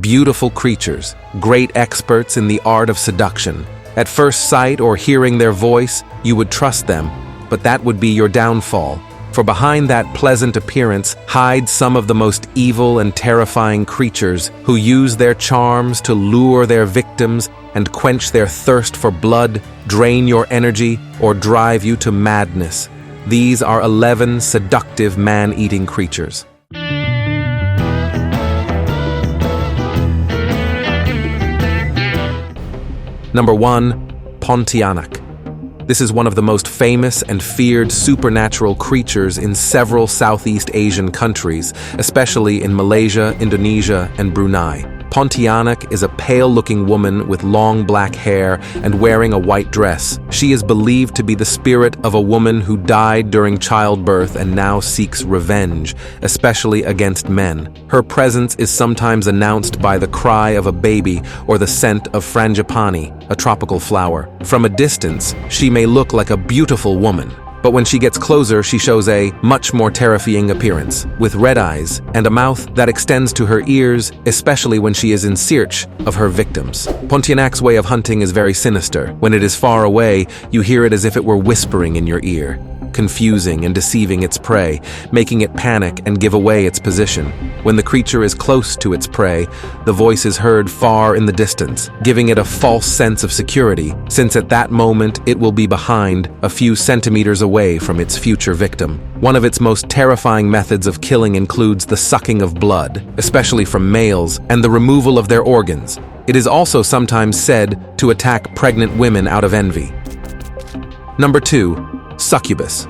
beautiful creatures, great experts in the art of seduction. At first sight or hearing their voice, you would trust them, but that would be your downfall. For behind that pleasant appearance hide some of the most evil and terrifying creatures who use their charms to lure their victims and quench their thirst for blood, drain your energy, or drive you to madness. These are 11 seductive man-eating creatures. Number 1. Pontianak. This is one of the most famous and feared supernatural creatures in several Southeast Asian countries, especially in Malaysia, Indonesia, and Brunei. Pontianak is a pale-looking woman with long black hair and wearing a white dress. She is believed to be the spirit of a woman who died during childbirth and now seeks revenge, especially against men. Her presence is sometimes announced by the cry of a baby or the scent of frangipani, a tropical flower. From a distance, she may look like a beautiful woman, but when she gets closer, she shows a much more terrifying appearance, with red eyes and a mouth that extends to her ears, especially when she is in search of her victims. Pontianak's way of hunting is very sinister. When it is far away, you hear it as if it were whispering in your ear, confusing and deceiving its prey, making it panic and give away its position. When the creature is close to its prey, the voice is heard far in the distance, giving it a false sense of security, since at that moment it will be behind, a few centimeters away from its future victim. One of its most terrifying methods of killing includes the sucking of blood, especially from males, and the removal of their organs. It is also sometimes said to attack pregnant women out of envy. Number 2. Succubus.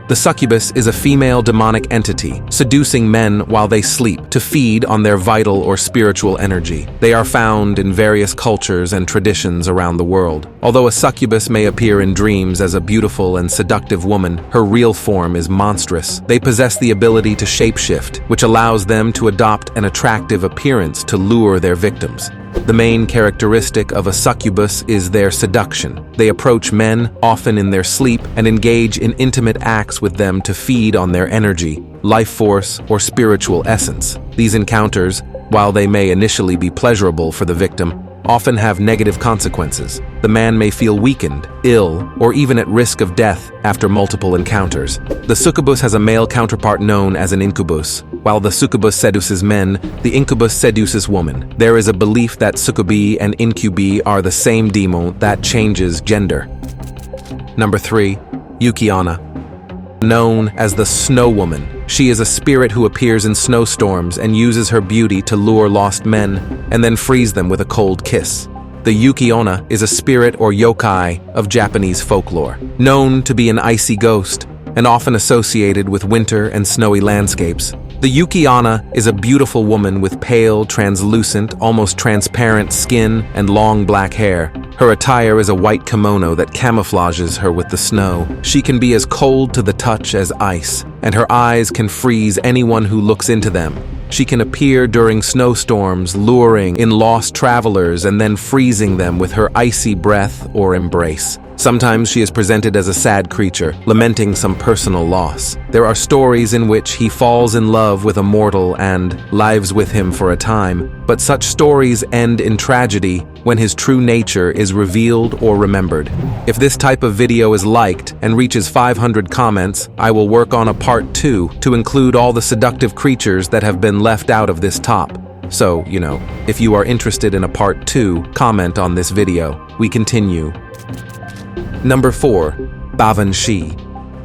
The succubus is a female demonic entity, seducing men while they sleep to feed on their vital or spiritual energy. They are found in various cultures and traditions around the world. Although a succubus may appear in dreams as a beautiful and seductive woman, her real form is monstrous. They possess the ability to shapeshift, which allows them to adopt an attractive appearance to lure their victims. The main characteristic of a succubus is their seduction. They approach men, often in their sleep, and engage in intimate acts with them to feed on their energy, life force, or spiritual essence. These encounters, while they may initially be pleasurable for the victim, often have negative consequences. The man may feel weakened, ill, or even at risk of death after multiple encounters. The succubus has a male counterpart known as an incubus. While the succubus seduces men, the incubus seduces women. There is a belief that succubi and incubi are the same demon that changes gender. Number 3. Yukana. Known as the Snow Woman, she is a spirit who appears in snowstorms and uses her beauty to lure lost men and then freeze them with a cold kiss. The yukana is a spirit or yokai of Japanese folklore, known to be an icy ghost and often associated with winter and snowy landscapes. The yukana is a beautiful woman with pale, translucent, almost transparent skin and long black hair. Her attire is a white kimono that camouflages her with the snow. She can be as cold to the touch as ice, and her eyes can freeze anyone who looks into them. She can appear during snowstorms, luring in lost travelers and then freezing them with her icy breath or embrace. Sometimes she is presented as a sad creature, lamenting some personal loss. There are stories in which he falls in love with a mortal and lives with him for a time, but such stories end in tragedy when his true nature is revealed or remembered. If this type of video is liked and reaches 500 comments, I will work on a part 2 to include all the seductive creatures that have been left out of this top. So, if you are interested in a part 2, comment on this video. We continue. Number 4. Bavan shei.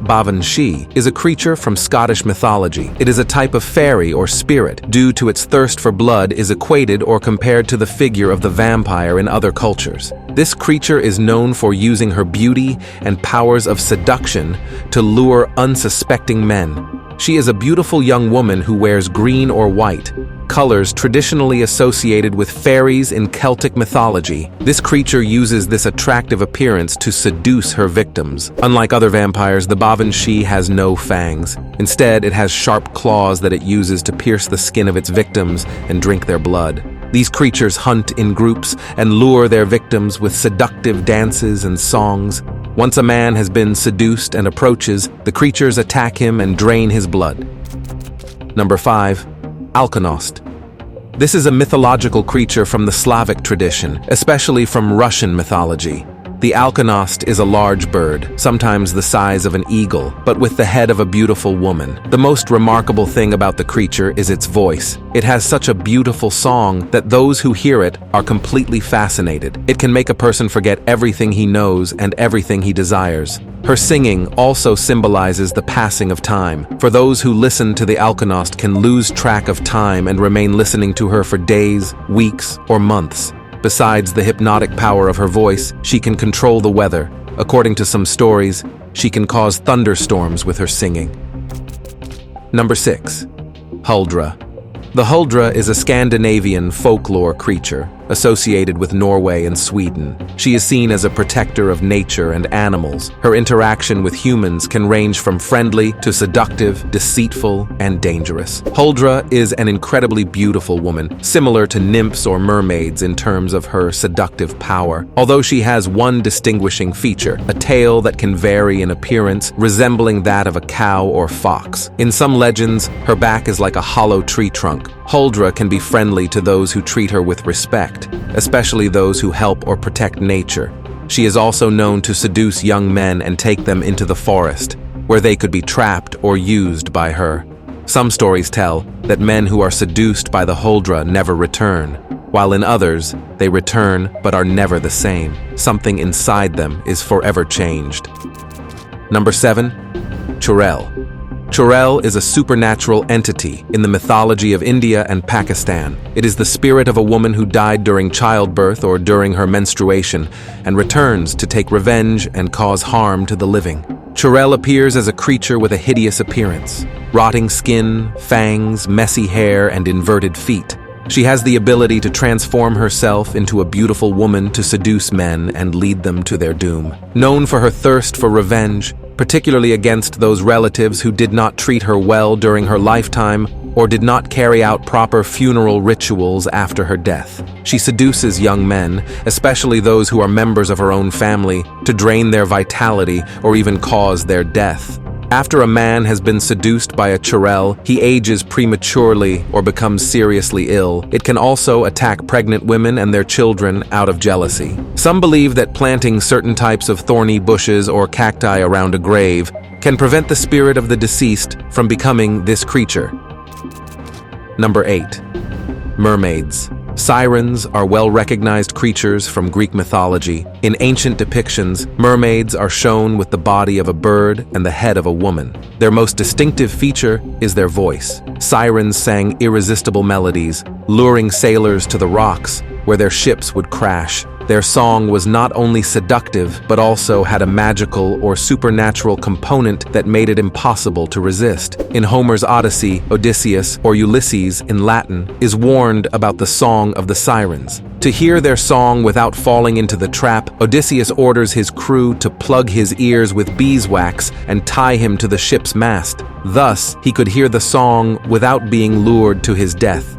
Bavan shei is a creature from Scottish mythology. It is a type of fairy or spirit. Due to its thirst for blood, is equated or compared to the figure of the vampire in other cultures. This creature is known for using her beauty and powers of seduction to lure unsuspecting men. She is a beautiful young woman who wears green or white, colors traditionally associated with fairies in Celtic mythology. This creature uses this attractive appearance to seduce her victims. Unlike other vampires, the bavan shei has no fangs. Instead, it has sharp claws that it uses to pierce the skin of its victims and drink their blood. These creatures hunt in groups and lure their victims with seductive dances and songs. Once a man has been seduced and approaches, the creatures attack him and drain his blood. Number 5. Alcanos. This is a mythological creature from the Slavic tradition, especially from Russian mythology. The alcanos is a large bird, sometimes the size of an eagle, but with the head of a beautiful woman. The most remarkable thing about the creature is its voice. It has such a beautiful song that those who hear it are completely fascinated. It can make a person forget everything he knows and everything he desires. Her singing also symbolizes the passing of time. For those who listen to the alcanos can lose track of time and remain listening to her for days, weeks, or months. Besides the hypnotic power of her voice, she can control the weather. According to some stories, she can cause thunderstorms with her singing. Number 6. Huldra. The Huldra is a Scandinavian folklore creature associated with Norway and Sweden. She is seen as a protector of nature and animals. Her interaction with humans can range from friendly to seductive, deceitful, and dangerous. Huldra is an incredibly beautiful woman, similar to nymphs or mermaids in terms of her seductive power. Although she has one distinguishing feature, a tail that can vary in appearance, resembling that of a cow or fox. In some legends, her back is like a hollow tree trunk. Huldra can be friendly to those who treat her with respect, especially those who help or protect nature. She is also known to seduce young men and take them into the forest, where they could be trapped or used by her. Some stories tell that men who are seduced by the Huldra never return, while in others, they return but are never the same. Something inside them is forever changed. Number 7. Chell. Chell is a supernatural entity in the mythology of India and Pakistan. It is the spirit of a woman who died during childbirth or during her menstruation and returns to take revenge and cause harm to the living. Chell appears as a creature with a hideous appearance, rotting skin, fangs, messy hair, and inverted feet. She has the ability to transform herself into a beautiful woman to seduce men and lead them to their doom. Known for her thirst for revenge, particularly against those relatives who did not treat her well during her lifetime or did not carry out proper funeral rituals after her death. She seduces young men, especially those who are members of her own family, to drain their vitality or even cause their death. After a man has been seduced by a Chell, he ages prematurely or becomes seriously ill. It can also attack pregnant women and their children out of jealousy. Some believe that planting certain types of thorny bushes or cacti around a grave can prevent the spirit of the deceased from becoming this creature. Number 8. Mermaids. Sirens are well-recognized creatures from Greek mythology. In ancient depictions, mermaids are shown with the body of a bird and the head of a woman. Their most distinctive feature is their voice. Sirens sang irresistible melodies, luring sailors to the rocks, where their ships would crash. Their song was not only seductive, but also had a magical or supernatural component that made it impossible to resist. In Homer's Odyssey, Odysseus, or Ulysses in Latin, is warned about the song of the sirens. To hear their song without falling into the trap, Odysseus orders his crew to plug his ears with beeswax and tie him to the ship's mast. Thus, he could hear the song without being lured to his death.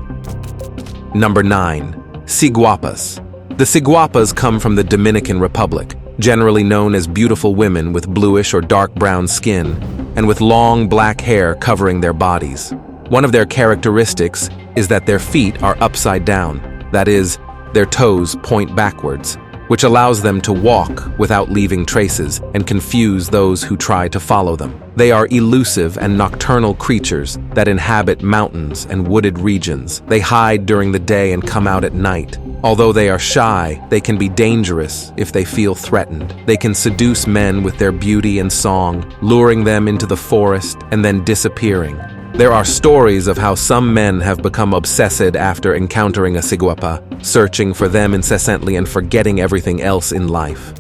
Number 9. Siguas. The Siguas come from the Dominican Republic, generally known as beautiful women with bluish or dark brown skin, and with long black hair covering their bodies. One of their characteristics is that their feet are upside down, that is, their toes point backwards, which allows them to walk without leaving traces and confuse those who try to follow them. They are elusive and nocturnal creatures that inhabit mountains and wooded regions. They hide during the day and come out at night. Although they are shy, they can be dangerous if they feel threatened. They can seduce men with their beauty and song, luring them into the forest and then disappearing. There are stories of how some men have become obsessed after encountering a Siguapa, searching for them incessantly and forgetting everything else in life.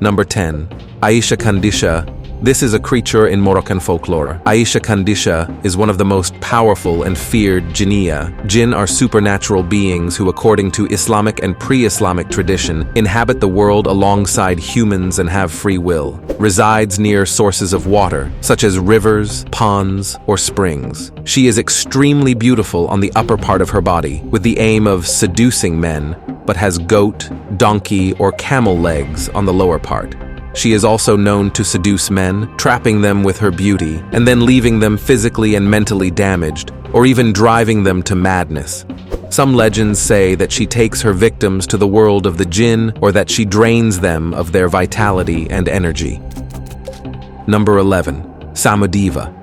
Number 10. Aisha Kandisha. This is a creature in Moroccan folklore. Aisha Kandisha is one of the most powerful and feared jinniya. Jinn are supernatural beings who, according to Islamic and pre-Islamic tradition, inhabit the world alongside humans and have free will. Resides near sources of water, such as rivers, ponds, or springs. She is extremely beautiful on the upper part of her body, with the aim of seducing men, but has goat, donkey, or camel legs on the lower part. She is also known to seduce men, trapping them with her beauty, and then leaving them physically and mentally damaged, or even driving them to madness. Some legends say that she takes her victims to the world of the jinn or that she drains them of their vitality and energy. Number 11. Diva.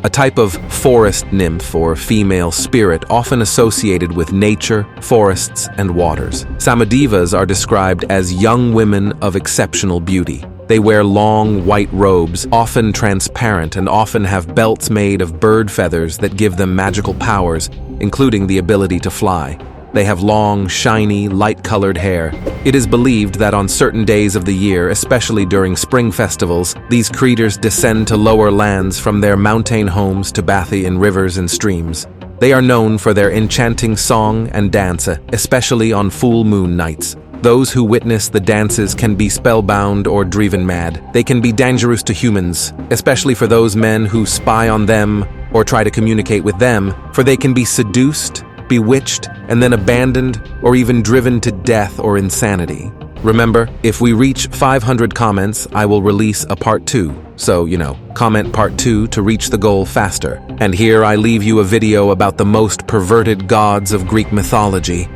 A type of forest nymph or female spirit often associated with nature, forests, and waters. Divas are described as young women of exceptional beauty. They wear long, white robes, often transparent, and often have belts made of bird feathers that give them magical powers, including the ability to fly. They have long, shiny, light-colored hair. It is believed that on certain days of the year, especially during spring festivals, these creatures descend to lower lands from their mountain homes to bathe in rivers and streams. They are known for their enchanting song and dance, especially on full moon nights. Those who witness the dances can be spellbound or driven mad. They can be dangerous to humans, especially for those men who spy on them or try to communicate with them, for they can be seduced, bewitched, and then abandoned or even driven to death or insanity. Remember, if we reach 500 comments, I will release a part 2. So, comment part 2 to reach the goal faster. And here I leave you a video about the most perverted gods of Greek mythology.